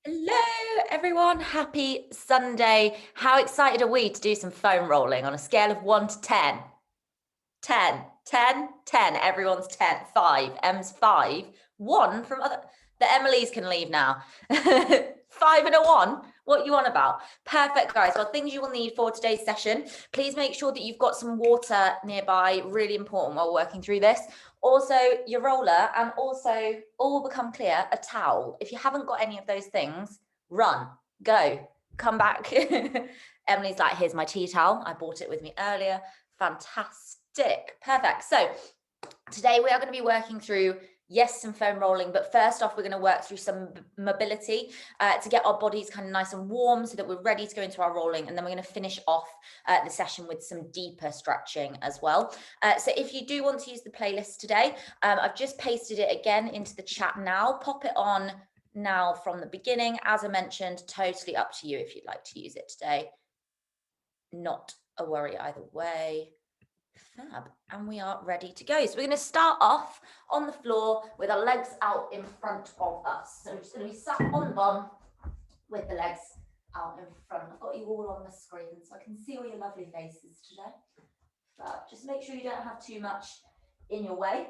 Hello, everyone. Happy Sunday. How excited are we to do some foam rolling on a scale of 1 to 10? 10, 10, 10. Everyone's 10. 5. M's 5. 1 from other. The Emily's can leave now. 5 and a 1. What you on about? Perfect, guys. Well, things you will need for today's session. Please make sure that you've got some water nearby. Really important while working through this. Also, your roller, and also, all will become clear, a towel. If you haven't got any of those things, run, go, come back. Emily's like, here's my tea towel. I bought it with me earlier. Fantastic. Perfect. So today we are going to be working through, yes, some foam rolling, but first off, we're going to work through some mobility to get our bodies kind of nice and warm so that we're ready to go into our rolling. And then we're going to finish off the session with some deeper stretching as well. So if you do want to use the playlist today, I've just pasted it again into the chat now. Pop it on now from the beginning. As I mentioned, totally up to you if you'd like to use it today. Not a worry either way. Fab, and we are ready to go. So we're going to start off on the floor with our legs out in front of us. So we're just going to be sat on the bum with the legs out in front. I've got you all on the screen so I can see all your lovely faces today. Fab. Just make sure you don't have too much in your way.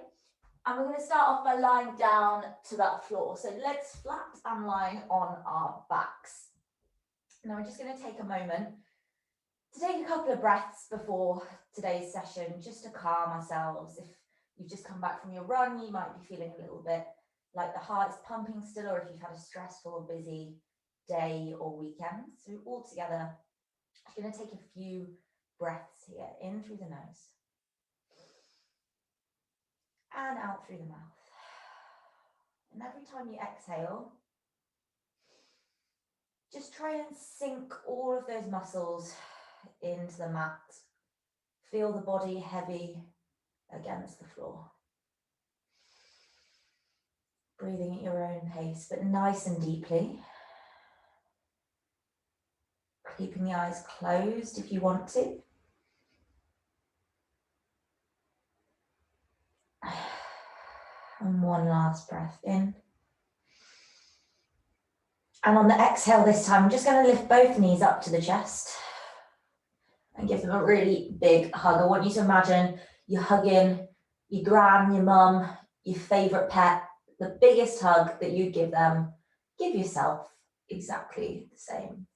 And we're going to start off by lying down to that floor. So legs flat and lying on our backs. Now we're just going to take a moment to take a couple of breaths before today's session, just to calm ourselves. If you've just come back from your run, you might be feeling a little bit like the heart is pumping still, or if you've had a stressful or busy day or weekend. So all together, I'm going to take a few breaths here, in through the nose and out through the mouth. And every time you exhale, just try and sink all of those muscles into the mat. Feel the body heavy against the floor. Breathing at your own pace, but nice and deeply. Keeping the eyes closed if you want to. And one last breath in. And on the exhale this time, I'm just going to lift both knees up to the chest and give them a really big hug. I want you to imagine you're hugging your gran, your mum, your favourite pet, the biggest hug that you'd give them. Give yourself exactly the same.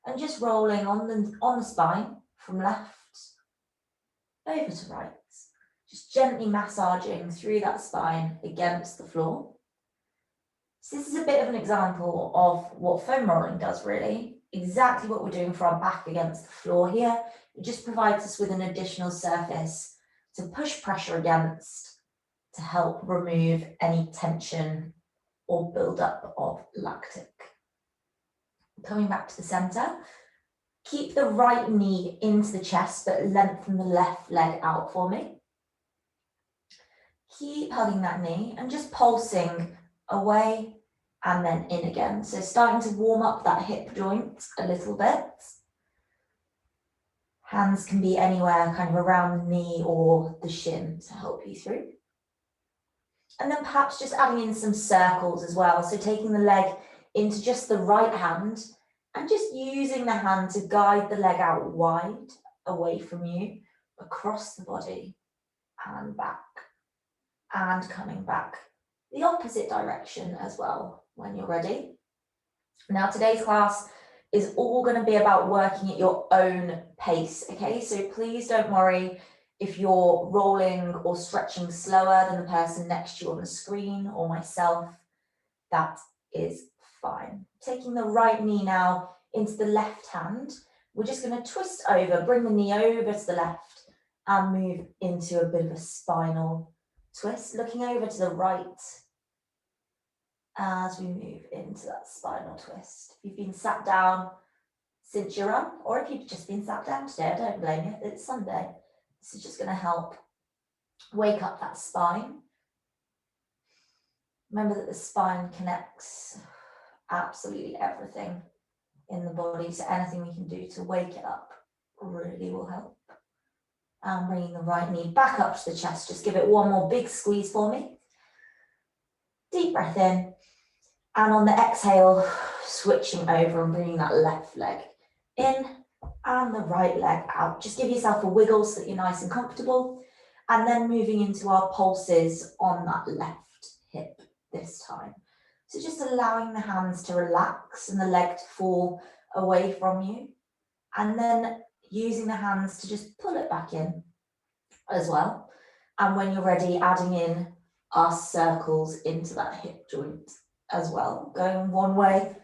And just rolling on the spine from left over to right. Just gently massaging through that spine against the floor. So this is a bit of an example of what foam rolling does really. Exactly what we're doing for our back against the floor here. It just provides us with an additional surface to push pressure against to help remove any tension or buildup of lactic. Coming back to the center, keep the right knee into the chest, but lengthen the left leg out for me. Keep hugging that knee and just pulsing away and then in again. So starting to warm up that hip joint a little bit. Hands can be anywhere kind of around the knee or the shin to help you through. And then perhaps just adding in some circles as well. So taking the leg into just the right hand and just using the hand to guide the leg out wide away from you, across the body and back. And coming back the opposite direction as well when you're ready. Now today's class is all going to be about working at your own pace, okay? So please don't worry if you're rolling or stretching slower than the person next to you on the screen or myself. That is fine. Taking the right knee now into the left hand, we're just going to twist over, bring the knee over to the left and move into a bit of a spinal twist, looking over to the right as we move into that spinal twist. If you've been sat down since your run, or if you've just been sat down today, I don't blame you, it's Sunday. This is just going to help wake up that spine. Remember that the spine connects absolutely everything in the body, so anything we can do to wake it up really will help. And bringing the right knee back up to the chest, just give it one more big squeeze for me. Deep breath in, and on the exhale, Switching over and bringing that left leg in and the right leg out. Just give yourself a wiggle so that you're nice and comfortable. And then moving into our pulses on that left hip this time. So just allowing the hands to relax and the leg to fall away from you. And then using the hands to just pull it back in as well. And when you're ready, adding in our circles into that hip joint as well. Going one way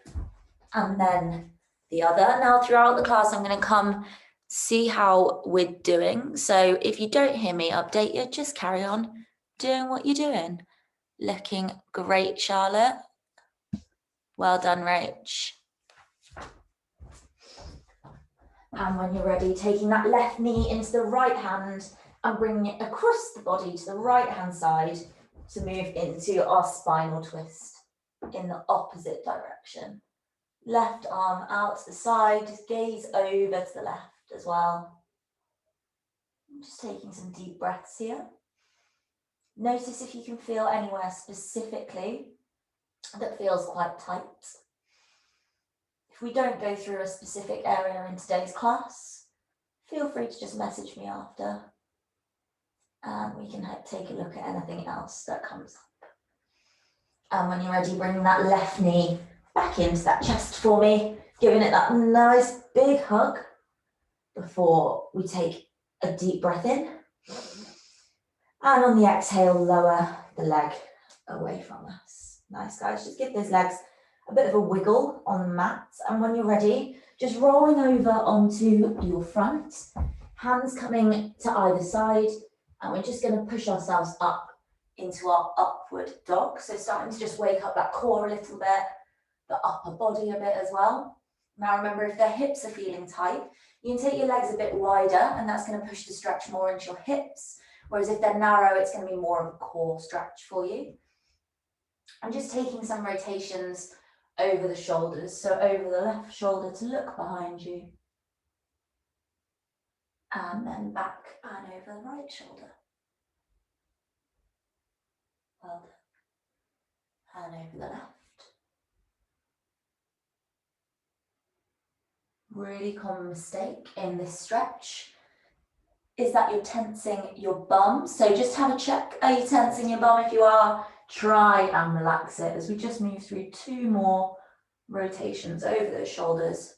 and then the other. Now throughout the class, I'm going to come see how we're doing. So if you don't hear me update you, just carry on doing what you're doing. Looking great, Charlotte. Well done, Rach. And when you're ready, taking that left knee into the right hand and bringing it across the body to the right hand side to move into our spinal twist in the opposite direction. Left arm out to the side, just gaze over to the left as well. Just taking some deep breaths here. Notice if you can feel anywhere specifically that feels quite tight. If we don't go through a specific area in today's class, feel free to just message me after and we can take a look at anything else that comes up. And when you're ready, bring that left knee back into that chest for me, giving it that nice big hug before we take a deep breath in. And on the exhale, lower the leg away from us. Nice, guys. Just give those legs a bit of a wiggle on the mat. And when you're ready, just rolling over onto your front, hands coming to either side. And we're just going to push ourselves up into our upward dog. So starting to just wake up that core a little bit, the upper body a bit as well. Now remember, if the hips are feeling tight, you can take your legs a bit wider and that's going to push the stretch more into your hips. Whereas if they're narrow, it's going to be more of a core stretch for you. And just taking some rotations over the shoulders. So over the left shoulder to look behind you. And then back and over the right shoulder. Well done. And over the left. Really common mistake in this stretch is that you're tensing your bum. So just have a check. Are you tensing your bum? If you are, try and relax it as we just move through 2 more rotations over those shoulders.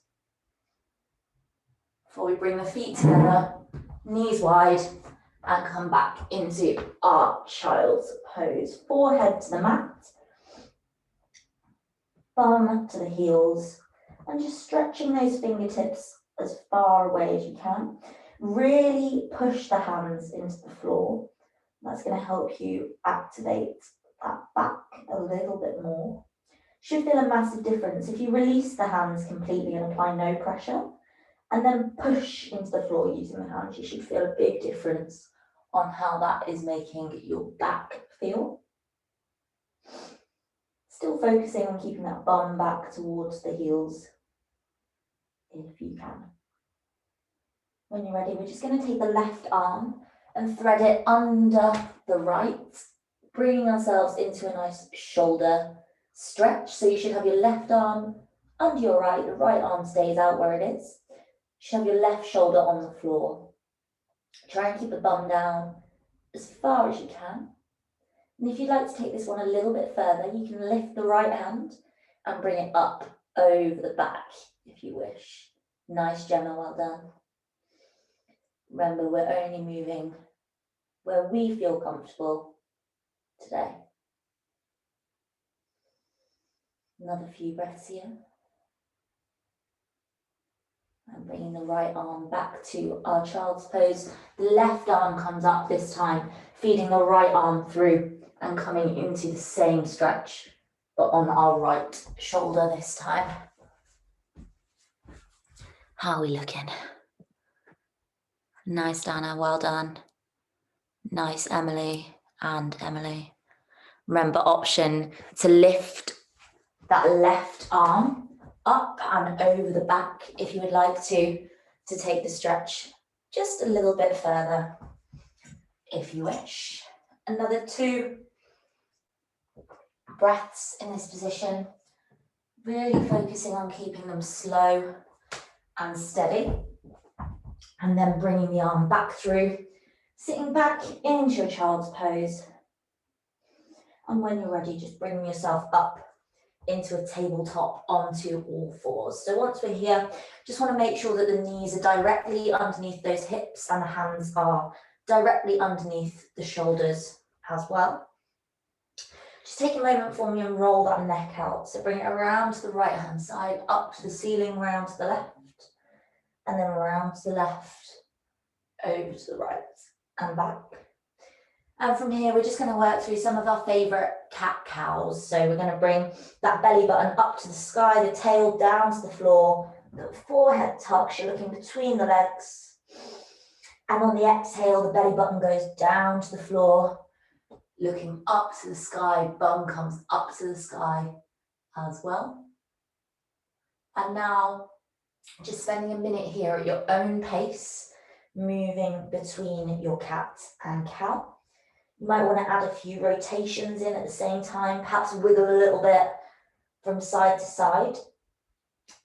Before we bring the feet together, knees wide, and come back into our child's pose. Forehead to the mat, bum to the heels, and just stretching those fingertips as far away as you can. Really push the hands into the floor. That's going to help you activate that back a little bit more. Should feel a massive difference if you release the hands completely and apply no pressure, and then push into the floor using the hands. You should feel a big difference on how that is making your back feel. Still focusing on keeping that bum back towards the heels if you can. When you're ready, we're just going to take the left arm and thread it under the right, bringing ourselves into a nice shoulder stretch. So you should have your left arm under your right, the right arm stays out where it is. You should have your left shoulder on the floor. Try and keep the bum down as far as you can. And if you'd like to take this one a little bit further, you can lift the right hand and bring it up over the back if you wish. Nice, Gemma, well done. Remember, we're only moving where we feel comfortable today. Another few breaths here. And bringing the right arm back to our child's pose. The left arm comes up this time, feeding the right arm through and coming into the same stretch, but on our right shoulder this time. How are we looking? Nice, Dana, well done. Nice, Emily and Emily. Remember, option to lift that left arm up and over the back if you would like to take the stretch just a little bit further if you wish. Another 2 breaths in this position. Really focusing on keeping them slow and steady. And then bringing the arm back through, sitting back into your child's pose. And when you're ready, just bringing yourself up into a tabletop onto all fours. So once we're here, just want to make sure that the knees are directly underneath those hips and the hands are directly underneath the shoulders as well. Just take a moment for me and roll that neck out. So bring it around to the right hand side, up to the ceiling, round to the left, and then around to the left, over to the right and back. And from here, we're just going to work through some of our favorite cat-cows. So we're going to bring that belly button up to the sky, the tail down to the floor, the forehead tucks, you're looking between the legs. And on the exhale, the belly button goes down to the floor, looking up to the sky, bum comes up to the sky as well. And now, just spending a minute here at your own pace, moving between your cat and cow. You might want to add a few rotations in at the same time, perhaps wiggle a little bit from side to side.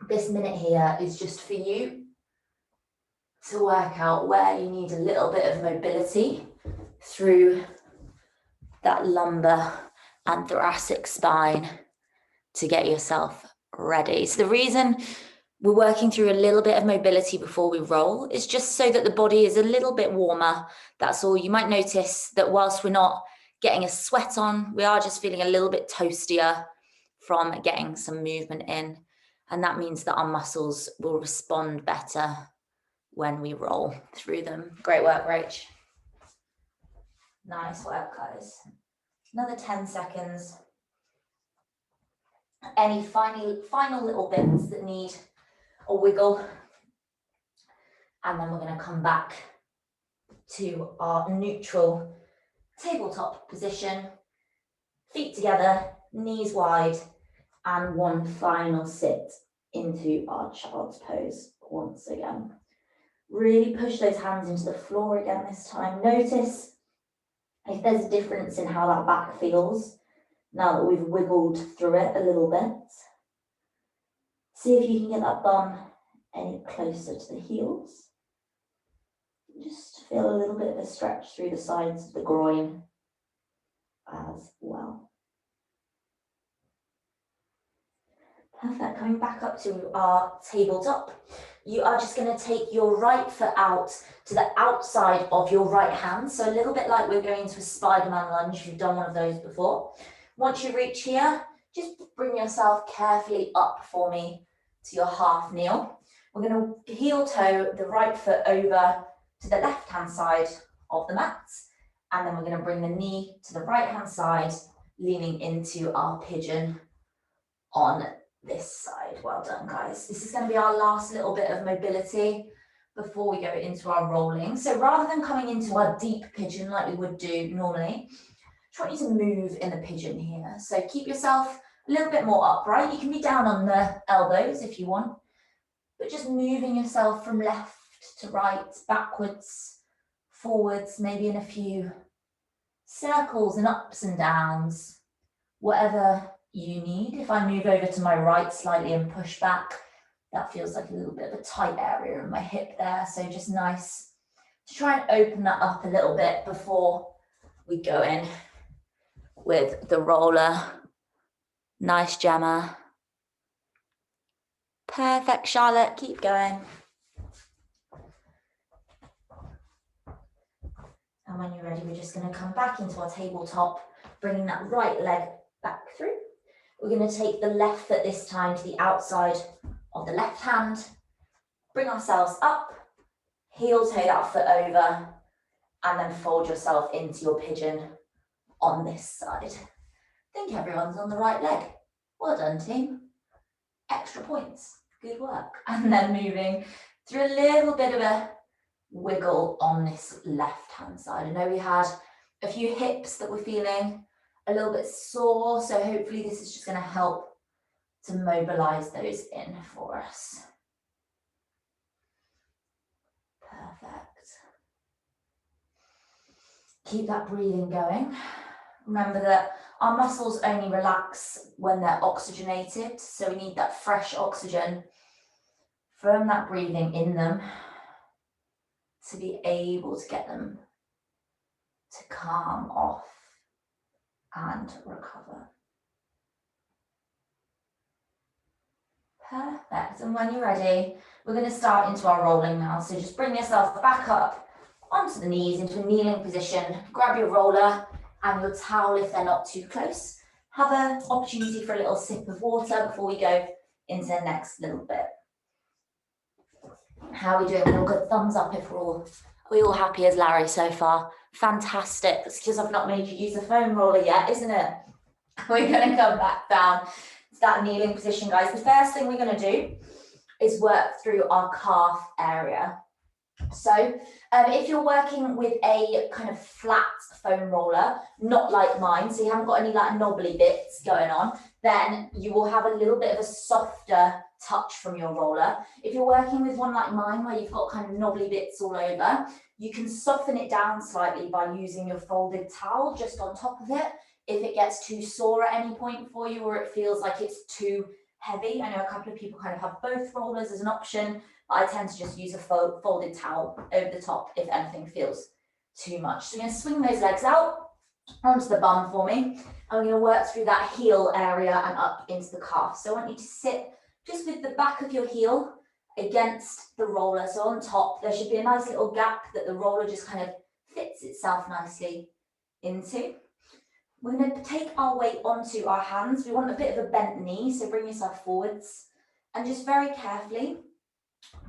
This minute here is just for you to work out where you need a little bit of mobility through that lumbar and thoracic spine to get yourself ready. So the reason we're working through a little bit of mobility before we roll is just so that the body is a little bit warmer. That's all. You might notice that whilst we're not getting a sweat on, we are just feeling a little bit toastier from getting some movement in. And that means that our muscles will respond better when we roll through them. Great work, Rach. Nice work, guys. Another 10 seconds. Any final little bits that need a wiggle, and then we're going to come back to our neutral tabletop position, feet together, knees wide, and one final sit into our child's pose once again. Really push those hands into the floor again this time. Notice if there's a difference in how that back feels now that we've wiggled through it a little bit. See if you can get that bum any closer to the heels. Just feel a little bit of a stretch through the sides of the groin as well. Perfect. Coming back up to our tabletop, you are just going to take your right foot out to the outside of your right hand. So a little bit like we're going to a Spider-Man lunge, if you've done one of those before. Once you reach here, just bring yourself carefully up for me to your half kneel. We're going to heel toe the right foot over to the left hand side of the mat, and then we're going to bring the knee to the right hand side, leaning into our pigeon on this side. Well done, guys. This is going to be our last little bit of mobility before we go into our rolling. So rather than coming into our deep pigeon like we would do normally, I just want you to move in the pigeon here. So keep yourself a little bit more upright. You can be down on the elbows if you want, but just moving yourself from left to right, backwards, forwards, maybe in a few circles and ups and downs, whatever you need. If I move over to my right slightly and push back, that feels like a little bit of a tight area in my hip there. So just nice to try and open that up a little bit before we go in with the roller. Nice, Gemma. Perfect, Charlotte. Keep going. And when you're ready, we're just going to come back into our tabletop, bringing that right leg back through. We're going to take the left foot this time to the outside of the left hand, bring ourselves up, heel toe that foot over, and then fold yourself into your pigeon on this side. I think everyone's on the right leg. Well done, team. Extra points. Good work. And then moving through a little bit of a wiggle on this left hand side. I know we had a few hips that were feeling a little bit sore, so hopefully this is just going to help to mobilize those in for us. Perfect. Keep that breathing going. Remember that our muscles only relax when they're oxygenated, so we need that fresh oxygen from that breathing in them to be able to get them to calm off and recover. Perfect, and when you're ready, we're going to start into our rolling now. So just bring yourself back up onto the knees into a kneeling position. Grab your roller and your towel if they're not too close. Have an opportunity for a little sip of water before we go into the next little bit. How are we doing? All good? Thumbs up if are we all happy as Larry so far? Fantastic. It's because I've not made you use the foam roller yet, isn't it? We're going to come back down to that kneeling position, guys. The first thing we're going to do is work through our calf area. So if you're working with a kind of flat foam roller, not like mine, so you haven't got any like knobbly bits going on, then you will have a little bit of a softer touch from your roller. If you're working with one like mine, where you've got kind of knobbly bits all over, you can soften it down slightly by using your folded towel just on top of it. If it gets too sore at any point for you, or it feels like it's too heavy. I know a couple of people kind of have both rollers as an option. I tend to just use a folded towel over the top if anything feels too much. So I'm going to swing those legs out onto the bum for me. I'm going to work through that heel area and up into the calf. So I want you to sit just with the back of your heel against the roller. So on top, there should be a nice little gap that the roller just kind of fits itself nicely into. We're going to take our weight onto our hands. We want a bit of a bent knee, so bring yourself forwards and just very carefully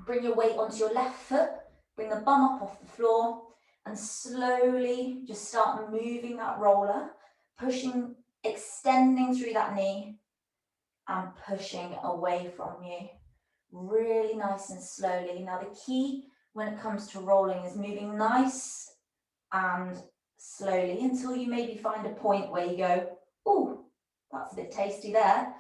bring your weight onto your left foot, bring the bum up off the floor, and slowly just start moving that roller, pushing, extending through that knee and pushing away from you. Really nice and slowly. Now the key when it comes to rolling is moving nice and slowly until you maybe find a point where you go, oh, that's a bit tasty there.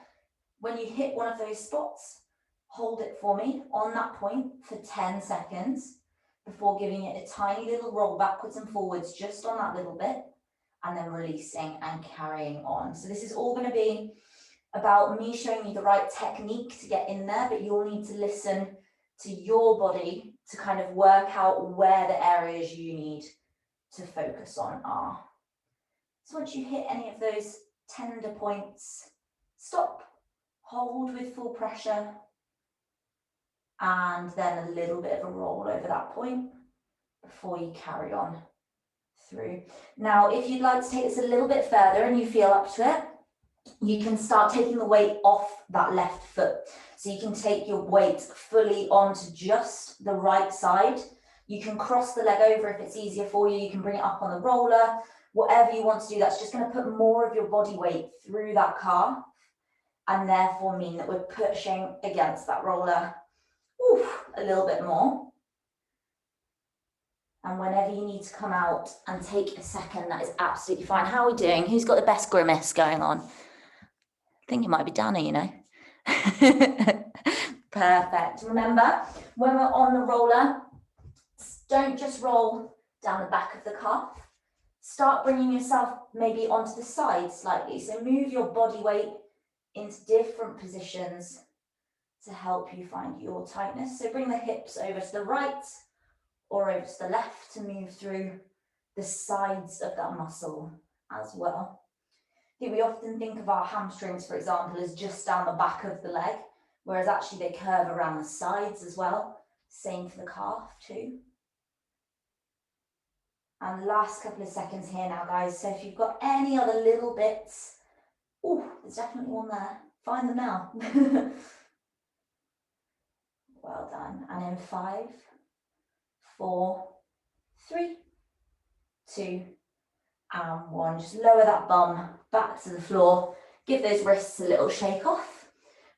When you hit one of those spots, hold it for me on that point for 10 seconds before giving it a tiny little roll backwards and forwards just on that little bit, and then releasing and carrying on. So this is all going to be about me showing you the right technique to get in there, but you'll need to listen to your body to kind of work out where the areas you need to focus on are. So once you hit any of those tender points, stop, hold with full pressure, and then a little bit of a roll over that point before you carry on through. Now, if you'd like to take this a little bit further and you feel up to it, you can start taking the weight off that left foot. So you can take your weight fully onto just the right side. You can cross the leg over if it's easier for you. You can bring it up on the roller, whatever you want to do. That's just going to put more of your body weight through that calf and therefore mean that we're pushing against that roller a little bit more. And whenever you need to come out and take a second, that is absolutely fine. How are we doing? Who's got the best grimace going on? I think it might be Danny, you know. Perfect. Remember, when we're on the roller, don't just roll down the back of the calf. Start bringing yourself maybe onto the side slightly. So move your body weight into different positions to help you find your tightness. So bring the hips over to the right or over to the left to move through the sides of that muscle as well. I think we often think of our hamstrings, for example, as just down the back of the leg, whereas actually they curve around the sides as well. Same for the calf too. And last couple of seconds here now, guys. So if you've got any other little bits, there's definitely one there. Find them now. Well done. And in 5, 4, 3, 2, and 1. Just lower that bum back to the floor. Give those wrists a little shake off.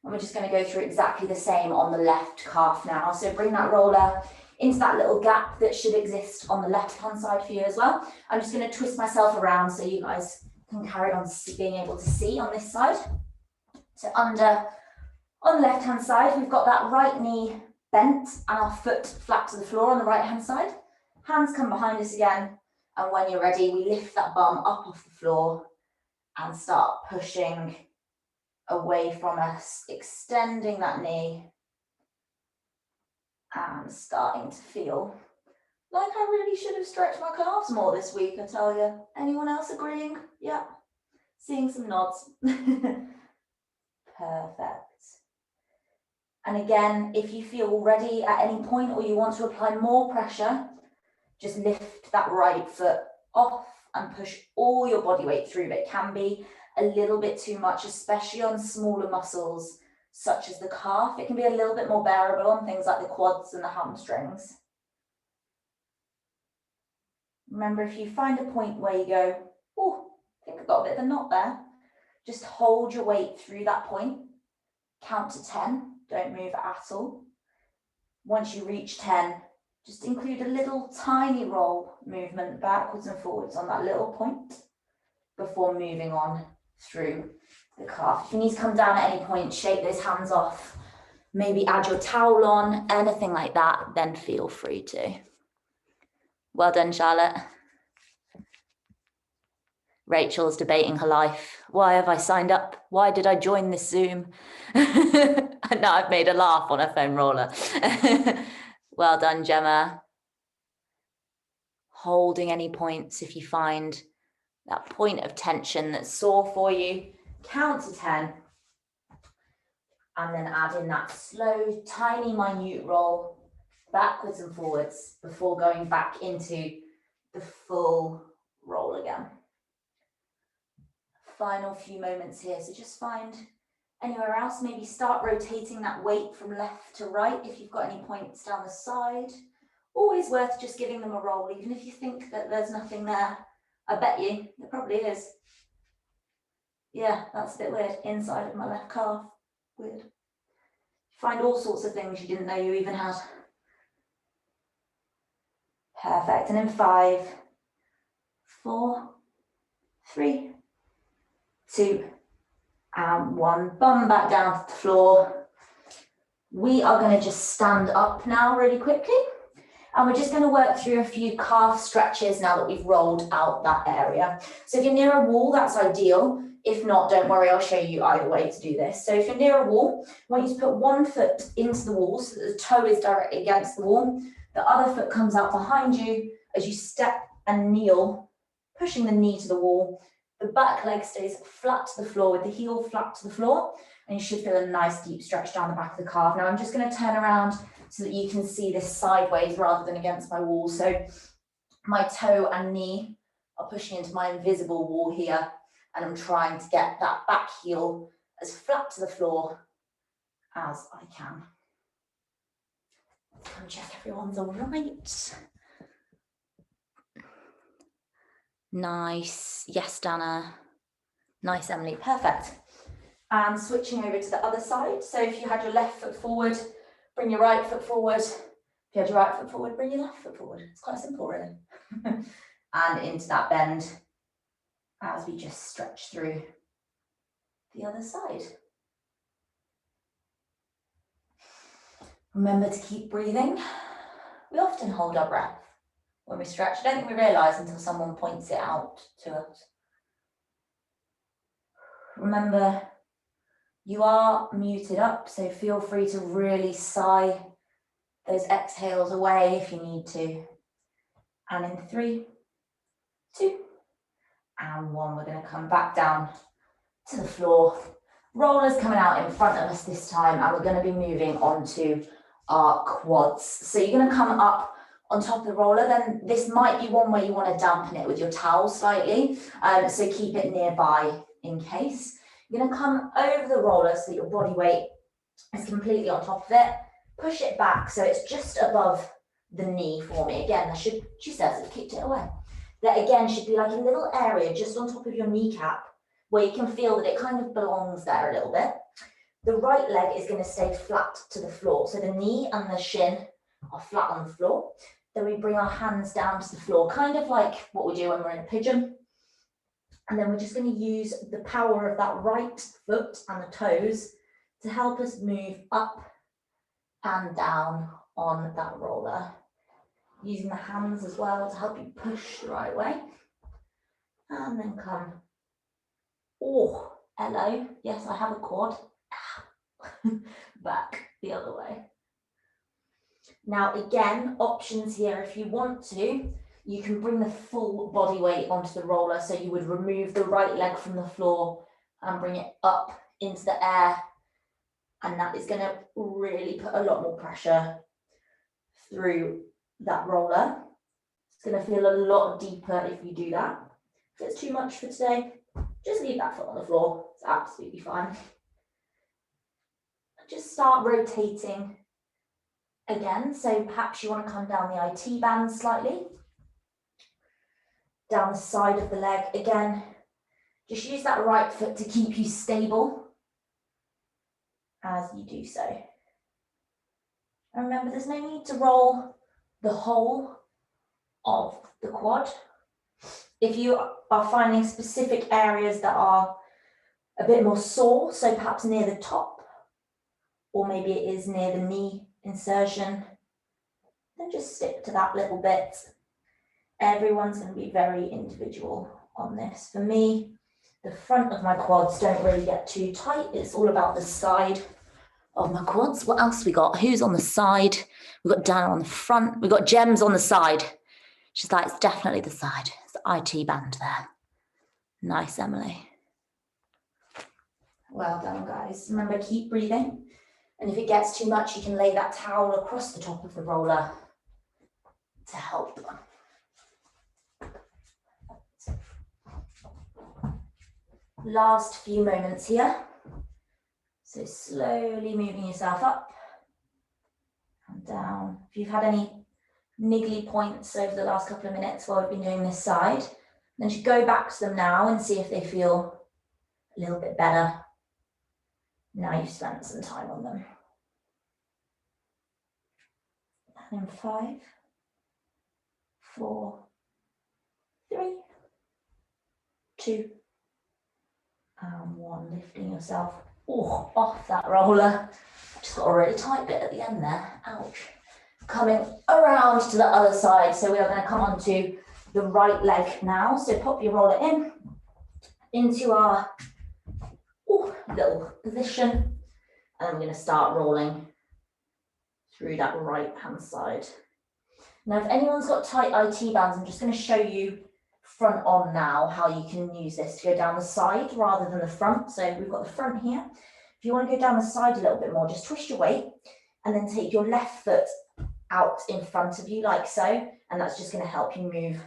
And we're just going to go through exactly the same on the left calf now. So bring that roller into that little gap that should exist on the left-hand side for you as well. I'm just going to twist myself around so you guys can carry on being able to see on this side. So on the left-hand side, we've got that right knee bent and our foot flat to the floor on the right-hand side. Hands come behind us again. And when you're ready, we lift that bum up off the floor and start pushing away from us, extending that knee and starting to feel like I really should have stretched my calves more this week, I tell you. Anyone else agreeing? Yeah, seeing some nods. Perfect. And again, if you feel ready at any point or you want to apply more pressure, just lift that right foot off and push all your body weight through. But it can be a little bit too much, especially on smaller muscles such as the calf. It can be a little bit more bearable on things like the quads and the hamstrings. Remember, if you find a point where you go, oh, I think I've got a bit of a knot there, just hold your weight through that point. Count to 10, don't move at all. Once you reach 10, just include a little tiny roll movement backwards and forwards on that little point before moving on through the calf. If you need to come down at any point, shake those hands off, maybe add your towel on, anything like that, then feel free to. Well done, Charlotte. Rachel's debating her life. Why have I signed up? Why did I join this Zoom? And now I've made a laugh on a foam roller. Well done, Gemma. Holding any points if you find that point of tension that's sore for you. Count to 10. And then add in that slow, tiny, minute roll backwards and forwards before going back into the full roll again. Final few moments here, so just find anywhere else, maybe start rotating that weight from left to right if you've got any points down the side. Always worth just giving them a roll, even if you think that there's nothing there. I bet you there probably is. Yeah, that's a bit weird. Inside of my left calf, weird. Find all sorts of things you didn't know you even had. Perfect, and in 5, 4, 3, 2, and 1. Bum back down to the floor. We are going to just stand up now really quickly. And we're just going to work through a few calf stretches now that we've rolled out that area. So if you're near a wall, that's ideal. If not, don't worry, I'll show you either way to do this. So if you're near a wall, I want you to put one foot into the wall so that the toe is directly against the wall. The other foot comes out behind you as you step and kneel, pushing the knee to the wall. The back leg stays flat to the floor with the heel flat to the floor, and you should feel a nice deep stretch down the back of the calf. Now I'm just going to turn around so that you can see this sideways rather than against my wall. So my toe and knee are pushing into my invisible wall here, and I'm trying to get that back heel as flat to the floor as I can. Let's come check everyone's all right. Nice. Yes, Dana. Nice, Emily. Perfect. And switching over to the other side. So if you had your left foot forward, bring your right foot forward. If you had your right foot forward, bring your left foot forward. It's quite simple, really. And into that bend as we just stretch through the other side. Remember to keep breathing. We often hold our breath when we stretch. I don't think we realise until someone points it out to us. Remember, you are muted up, so feel free to really sigh those exhales away if you need to. And in 3, 2, and 1, we're going to come back down to the floor. Rollers coming out in front of us this time, and we're going to be moving on to our quads. So you're going to come up on top of the roller. Then this might be one where you want to dampen it with your towel slightly, so keep it nearby in case. You're going to come over the roller so that your body weight is completely on top of it. Push it back so it's just above the knee for me. Again, she says it kicked it away. That again should be like a little area just on top of your kneecap where you can feel that it kind of belongs there a little bit. The right leg is going to stay flat to the floor. So the knee and the shin are flat on the floor. Then we bring our hands down to the floor, kind of like what we do when we're in a pigeon. And then we're just going to use the power of that right foot and the toes to help us move up and down on that roller. Using the hands as well to help you push the right way. And then come Oh, hello. Yes, I have a quad. Back the other way. Now, again, options here. If you want to, you can bring the full body weight onto the roller. So you would remove the right leg from the floor and bring it up into the air. And that is going to really put a lot more pressure through that roller. It's going to feel a lot deeper if you do that. If it's too much for today, just leave that foot on the floor. It's absolutely fine. Just start rotating again. So perhaps you want to come down the IT band slightly. Down the side of the leg again. Just use that right foot to keep you stable as you do so. And remember, there's no need to roll the whole of the quad. If you are finding specific areas that are a bit more sore, so perhaps near the top, or maybe it is near the knee insertion, then just stick to that little bit. Everyone's going to be very individual on this. For me, the front of my quads don't really get too tight. It's all about the side of my quads. What else we got? Who's on the side? We've got Dana on the front. We've got Gems on the side. She's like, it's definitely the side. It's the IT band there. Nice, Emily. Well done, guys. Remember, keep breathing. And if it gets too much, you can lay that towel across the top of the roller to help. Last few moments here. So slowly moving yourself up and down. If you've had any niggly points over the last couple of minutes while we've been doing this side, then just go back to them now and see if they feel a little bit better. Now you've spent some time on them. And in 5, 4, 3, 2, and 1. Lifting yourself off that roller. Just got a really tight bit at the end there. Ouch. Coming around to the other side. So we are going to come onto the right leg now. So pop your roller in into our little position. And we're going to start rolling through that right hand side. Now, if anyone's got tight IT bands, I'm just going to show you front on now how you can use this to go down the side rather than the front. So we've got the front here. If you want to go down the side a little bit more, just twist your weight and then take your left foot out in front of you like so. And that's just going to help you move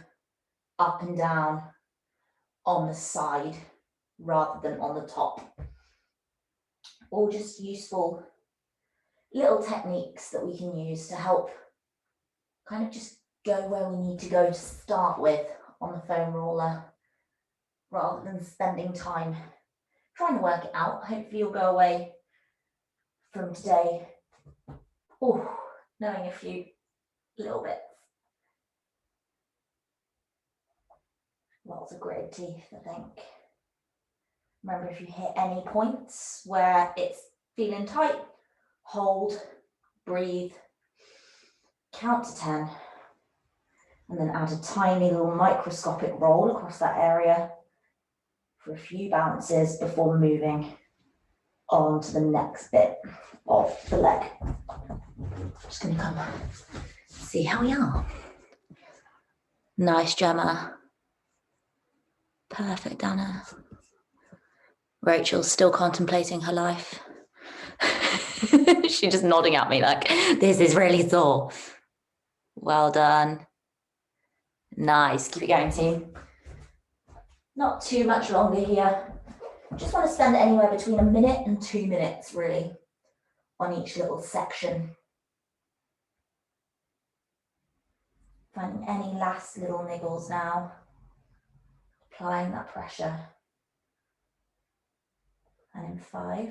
up and down on the side rather than on the top. All just useful little techniques that we can use to help kind of just go where we need to go to start with on the foam roller, rather than spending time trying to work it out. Hopefully you'll go away from today knowing a few little bits. Lots of gritted teeth, I think. Remember, if you hit any points where it's feeling tight, hold, breathe, count to 10, and then add a tiny little microscopic roll across that area for a few bounces before moving on to the next bit of the leg. Just going to come see how we are. Nice, Gemma. Perfect, Anna. Rachel's still contemplating her life. She's just nodding at me like, this is really sore. Well done. Nice. Keep it going, team. Not too much longer here. Just want to spend anywhere between 1 minute and 2 minutes, really, on each little section. Finding any last little niggles now. Applying that pressure. And in 5,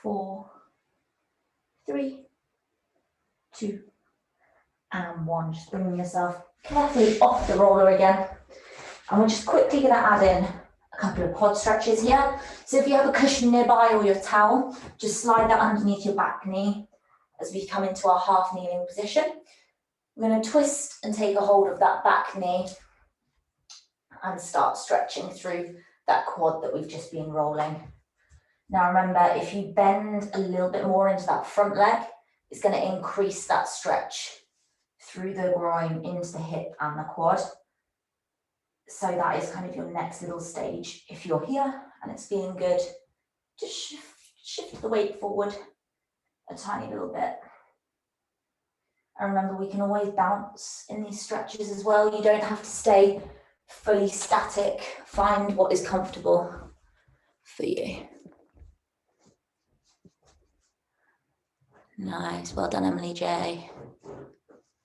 4, 3, 2, and 1. Just bringing yourself carefully off the roller again. And we're just quickly going to add in a couple of quad stretches here. So if you have a cushion nearby or your towel, just slide that underneath your back knee as we come into our half kneeling position. We're going to twist and take a hold of that back knee and start stretching through that quad that we've just been rolling. Now remember, if you bend a little bit more into that front leg, it's going to increase that stretch through the groin into the hip and the quad. So that is kind of your next little stage. If you're here and it's feeling good, just shift the weight forward a tiny little bit. And remember, we can always bounce in these stretches as well. You don't have to stay fully static. Find what is comfortable for you. Nice, well done, Emily J.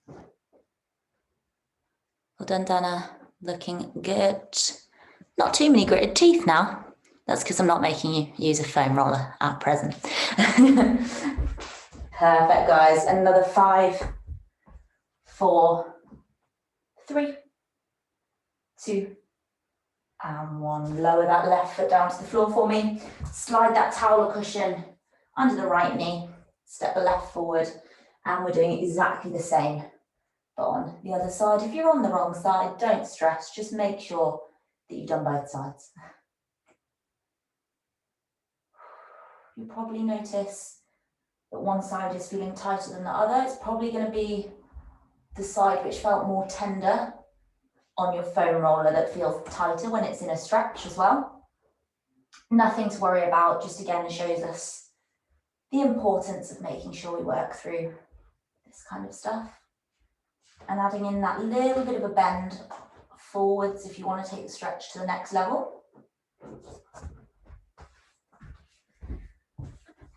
Well done, Dana, looking good. Not too many gritted teeth now. That's because I'm not making you use a foam roller at present. Perfect, guys. Another 5, 4, 3, 2, and 1. Lower that left foot down to the floor for me. Slide that towel or cushion under the right knee. Step the left forward. And we're doing exactly the same, but on the other side. If you're on the wrong side, don't stress. Just make sure that you've done both sides. You'll probably notice that one side is feeling tighter than the other. It's probably going to be the side which felt more tender on your foam roller that feels tighter when it's in a stretch as well. Nothing to worry about, just again shows us the importance of making sure we work through this kind of stuff. And adding in that little bit of a bend forwards if you want to take the stretch to the next level.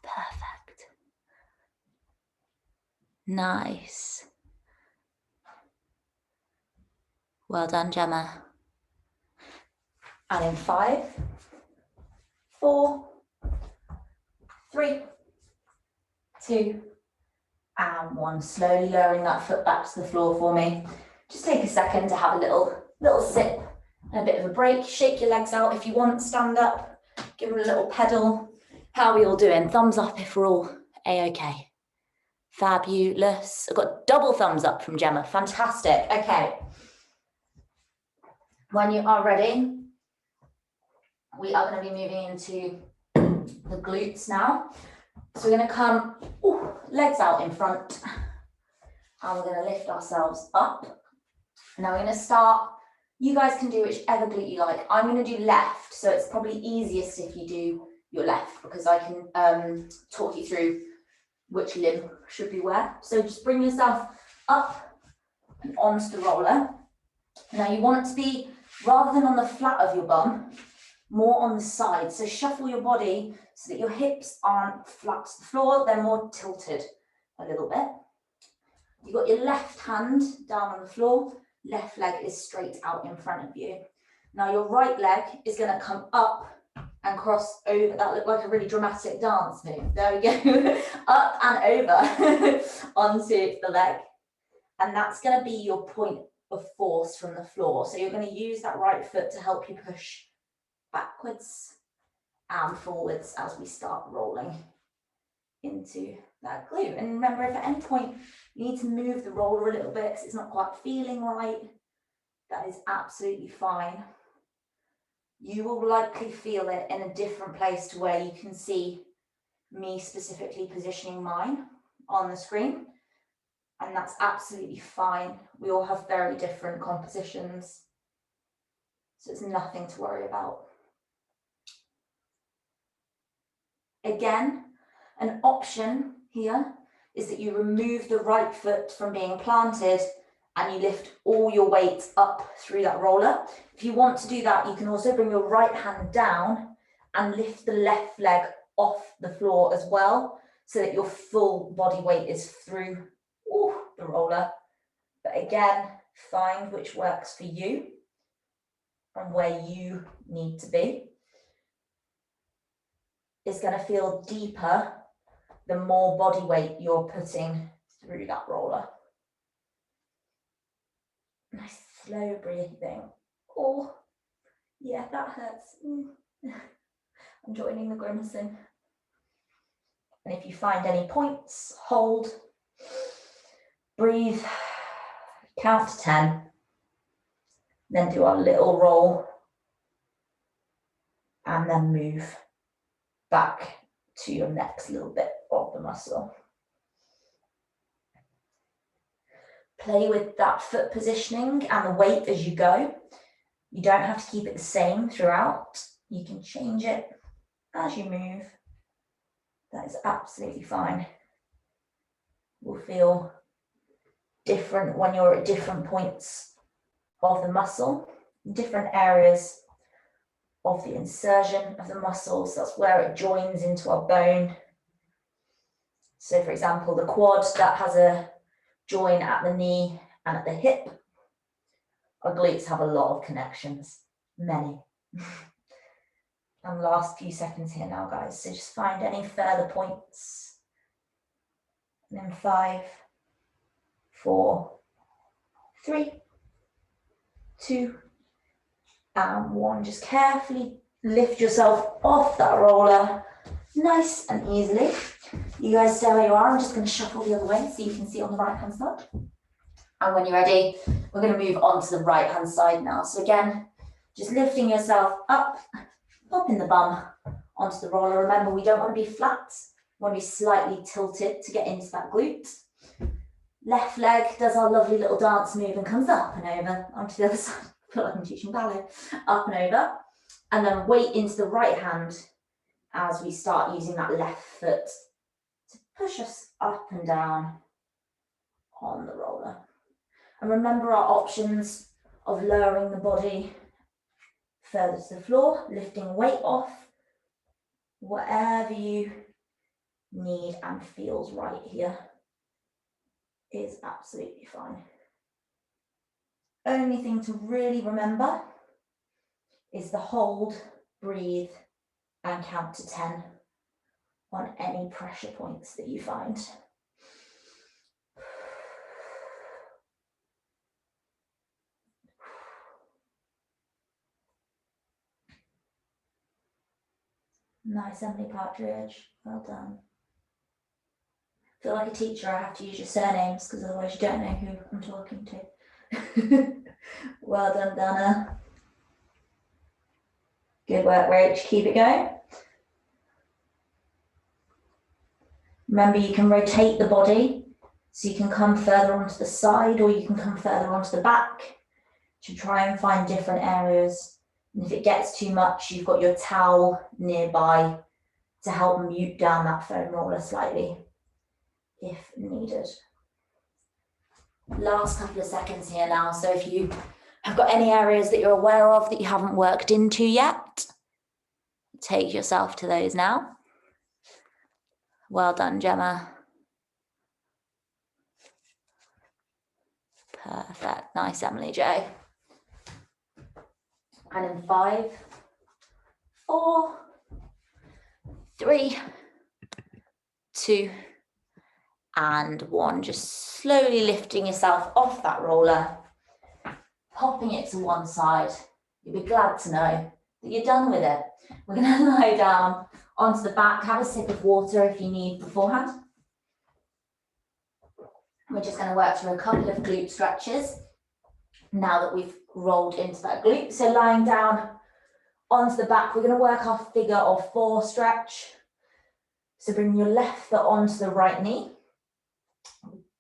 Perfect. Nice. Well done, Gemma. And in 5, 4, 3, 2, and 1. Slowly lowering that foot back to the floor for me. Just take a second to have a little sip and a bit of a break. Shake your legs out if you want. Stand up. Give them a little pedal. How are we all doing? Thumbs up if we're all A-okay. Fabulous. I've got double thumbs up from Gemma. Fantastic. Okay. When you are ready, we are going to be moving into the glutes now. So we're going to come legs out in front, and we're going to lift ourselves up. Now we're going to start, you guys can do whichever glute you like. I'm going to do left, so it's probably easiest if you do your left, because I can talk you through which limb should be where. So just bring yourself up and onto the roller. Now you want it to be, rather than on the flat of your bum, more on the side. So shuffle your body so that your hips aren't flat to the floor, they're more tilted a little bit. You've got your left hand down on the floor, left leg is straight out in front of you. Now your right leg is going to come up and cross over. That looked like a really dramatic dance move. There we go. Up and over onto the leg. And that's going to be your point of force from the floor. So you're going to use that right foot to help you push backwards and forwards as we start rolling into that glute. And remember, if at any point you need to move the roller a little bit because it's not quite feeling right, that is absolutely fine. You will likely feel it in a different place to where you can see me specifically positioning mine on the screen. And that's absolutely fine. We all have very different compositions. So it's nothing to worry about. Again, an option here is that you remove the right foot from being planted and you lift all your weight up through that roller. If you want to do that, you can also bring your right hand down and lift the left leg off the floor as well, so that your full body weight is through the roller. But again, find which works for you and where you need to be. It's going to feel deeper the more body weight you're putting through that roller. Nice slow breathing. Oh, yeah, that hurts. I'm joining the grimacing. And if you find any points, hold, breathe, count to 10, then do our little roll and then move back to your next little bit of the muscle. Play with that foot positioning and the weight as you go. You don't have to keep it the same throughout. You can change it as you move. That is absolutely fine. Will feel different when you're at different points of the muscle, different areas of the insertion of the muscles. That's where it joins into our bone. So for example, the quad that has a join at the knee and at the hip. Our glutes have a lot of connections, many. And last few seconds here now, guys. So just find any further points. And then 5, 4, 3, 2, and 1. Just carefully lift yourself off that roller, nice and easily. You guys stay where you are. I'm just going to shuffle the other way so you can see on the right hand side. And when you're ready, we're going to move on to the right hand side now. So again, just lifting yourself up, popping the bum onto the roller. Remember, we don't want to be flat. We want to be slightly tilted to get into that glute. Left leg does our lovely little dance move and comes up and over onto the other side. I feel like I'm teaching ballet. Up and over. And then weight into the right hand as we start using that left foot to push us up and down on the roller. And remember our options of lowering the body further to the floor, lifting weight off, whatever you need and feels right here is absolutely fine. Only thing to really remember is the hold, breathe, and count to 10 on any pressure points that you find. Nice, Emily Partridge. Well done. I feel like a teacher, I have to use your surnames because otherwise you don't know who I'm talking to. Well done, Dana. Good work, Rach. Keep it going. Remember, you can rotate the body so you can come further onto the side or you can come further onto the back to try and find different areas. And if it gets too much, you've got your towel nearby to help mute down that foam roller slightly if needed. Last couple of seconds here now. So if you have got any areas that you're aware of that you haven't worked into yet, take yourself to those now. Well done, Gemma. Perfect. Nice, Emily J. And in 5, 4, 3, 2, and 1. Just slowly lifting yourself off that roller, popping it to one side. You'll be glad to know that you're done with it. We're going to lie down onto the back, have a sip of water if you need beforehand. We're just going to work through a couple of glute stretches now that we've rolled into that glute. So lying down onto the back, we're going to work our figure of 4 stretch. So bring your left foot onto the right knee,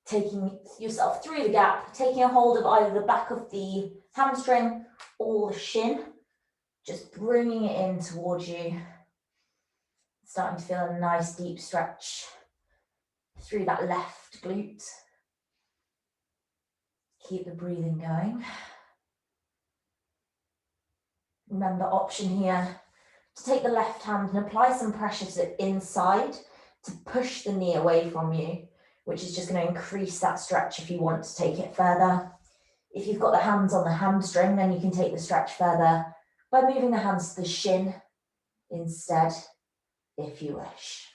taking yourself through the gap, taking a hold of either the back of the hamstring or the shin, just bringing it in towards you, starting to feel a nice deep stretch through that left glute. Keep the breathing going. Remember, option here to take the left hand and apply some pressure to the inside to push the knee away from you, which is just going to increase that stretch if you want to take it further. If you've got the hands on the hamstring, then you can take the stretch further by moving the hands to the shin instead, if you wish.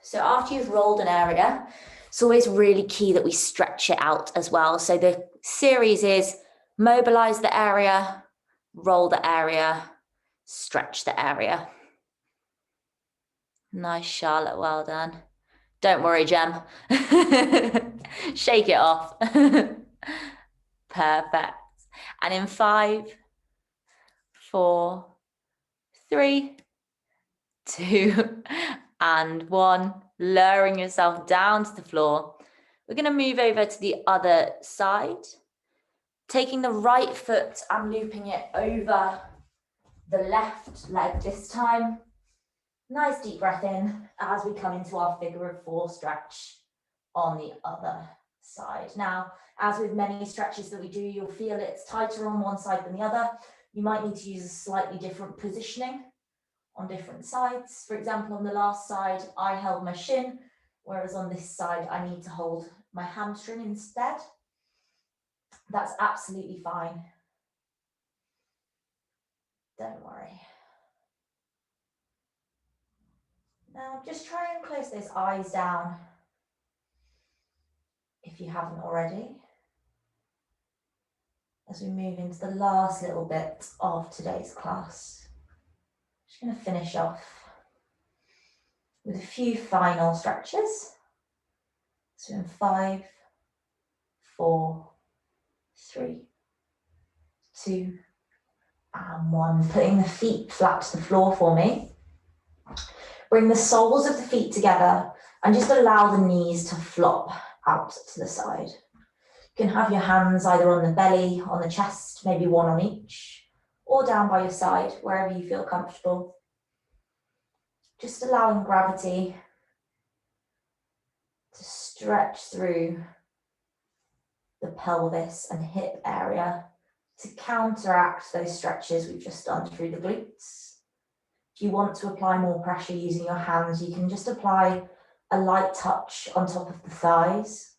So after you've rolled an area, it's always really key that we stretch it out as well. So the series is mobilize the area, roll the area, stretch the area. Nice, Charlotte, well done. Don't worry, Gem. Shake it off. Perfect. And in 5, 4, 3, 2, and 1. Lowering yourself down to the floor. We're going to move over to the other side. Taking the right foot and looping it over the left leg this time. Nice deep breath in as we come into our figure of 4 stretch on the other side. Now, as with many stretches that we do, you'll feel it's tighter on one side than the other. You might need to use a slightly different positioning on different sides. For example, on the last side, I held my shin, whereas on this side, I need to hold my hamstring instead. That's absolutely fine. Don't worry. Now, just try and close those eyes down if you haven't already, as we move into the last little bit of today's class. Just going to finish off with a few final stretches. So in 5, 4, 3, 2, and 1. Putting the feet flat to the floor for me. Bring the soles of the feet together and just allow the knees to flop out to the side. You can have your hands either on the belly, on the chest, maybe one on each, or down by your side, wherever you feel comfortable. Just allowing gravity to stretch through the pelvis and hip area to counteract those stretches we've just done through the glutes. If you want to apply more pressure using your hands, you can just apply a light touch on top of the thighs,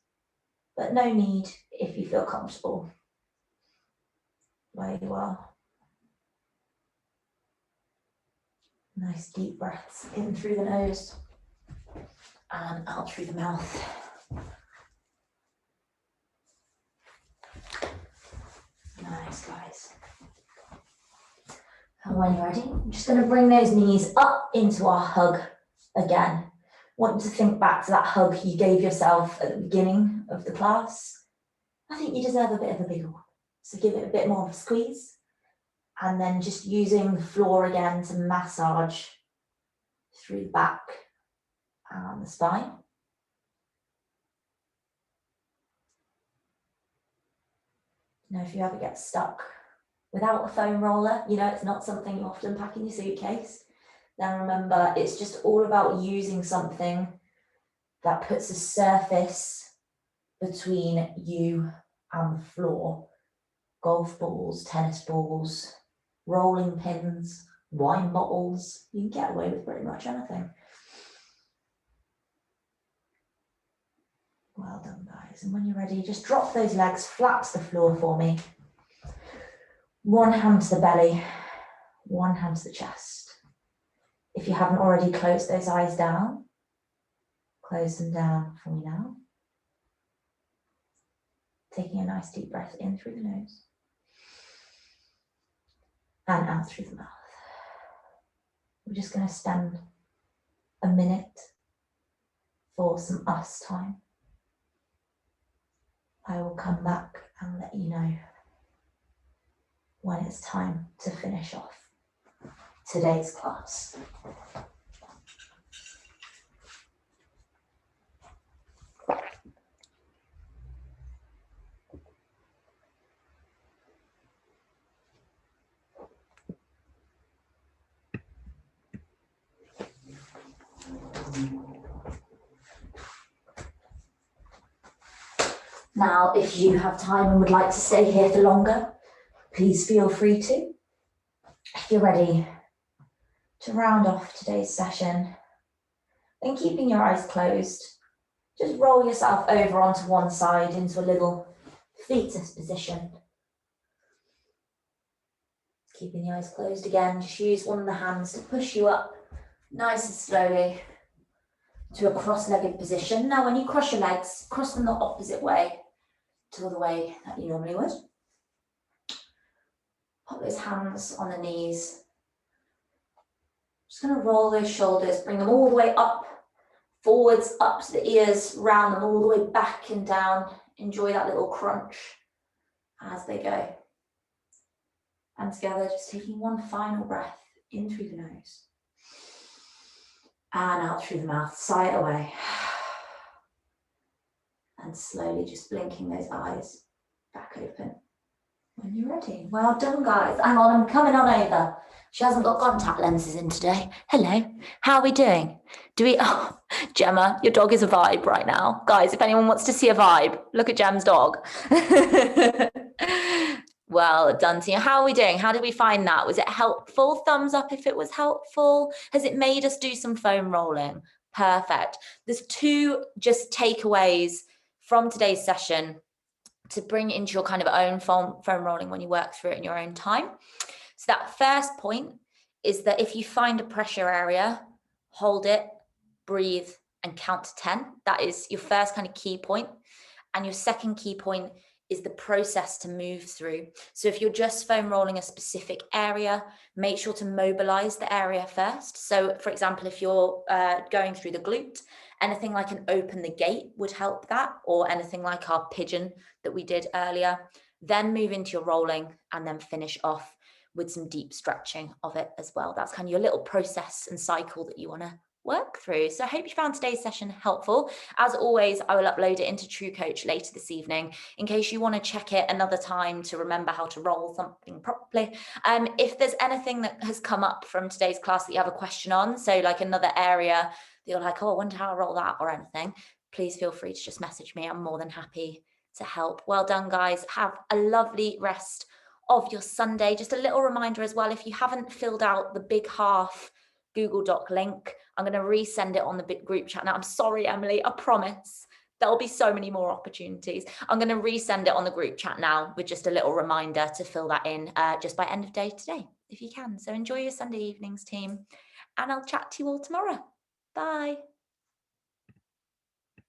but no need if you feel comfortable where you are. Nice deep breaths in through the nose and out through the mouth. Nice, guys. And when you're ready, I'm just going to bring those knees up into our hug again. Want you to think back to that hug you gave yourself at the beginning of the class. I think you deserve a bit of a bigger one. So give it a bit more of a squeeze. And then just using the floor again to massage through the back and the spine. Now, if you ever get stuck without a foam roller, you know, it's not something you often pack in your suitcase, then remember, it's just all about using something that puts a surface between you and the floor. Golf balls, tennis balls, rolling pins, wine bottles. You can get away with pretty much anything. Well done, guys. And when you're ready, just drop those legs flat to the floor for me. One hand to the belly, one hand to the chest. If you haven't already closed those eyes down, close them down for me now. Taking a nice deep breath in through the nose and out through the mouth. We're just going to spend a minute for some us time. I will come back and let you know when it's time to finish off today's class. Now, if you have time and would like to stay here for longer, please feel free to. If you're ready to round off today's session, then keeping your eyes closed, just roll yourself over onto one side into a little fetus position. Keeping the eyes closed again, just use one of the hands to push you up nice and slowly to a cross-legged position. Now, when you cross your legs, cross them the opposite way to the way that you normally would. Pop those hands on the knees. Just going to roll those shoulders, bring them all the way up, forwards, up to the ears, round them all the way back and down. Enjoy that little crunch as they go. And together, just taking one final breath in through the nose and out through the mouth. Sigh it away. And slowly just blinking those eyes back open when you're ready. Well done, guys. Hang on, I'm coming on over. She hasn't got contact lenses in today. Hello, how are we doing? Oh, Gemma, your dog is a vibe right now. Guys, if anyone wants to see a vibe, look at Gem's dog. Well done, Tina. How are we doing? How did we find that? Was it helpful? Thumbs up if it was helpful. Has it made us do some foam rolling? Perfect. There's 2 just takeaways from today's session to bring into your kind of own foam rolling when you work through it in your own time. So that first point is that if you find a pressure area, hold it, breathe, and count to 10. That is your first kind of key point. And your second key point is the process to move through. So if you're just foam rolling a specific area, make sure to mobilize the area first. So for example, if you're going through the glute, anything like an open the gate would help that, or anything like our pigeon that we did earlier. Then move into your rolling and then finish off with some deep stretching of it as well. That's kind of your little process and cycle that you want to work through. So I hope you found today's session helpful. As always, I will upload it into True Coach later this evening in case you want to check it another time to remember how to roll something properly. If there's anything that has come up from today's class that you have a question on, so like another area that you're like, oh, I wonder how I roll that or anything, please feel free to just message me. I'm more than happy to help. Well done, guys. Have a lovely rest of your Sunday. Just a little reminder as well, if you haven't filled out the Big Half Google Doc link, I'm going to resend it on the big group chat now. I'm sorry, Emily, I promise. There'll be so many more opportunities. I'm going to resend it on the group chat now with just a little reminder to fill that in just by end of day today, if you can. So enjoy your Sunday evenings, team. And I'll chat to you all tomorrow. Bye.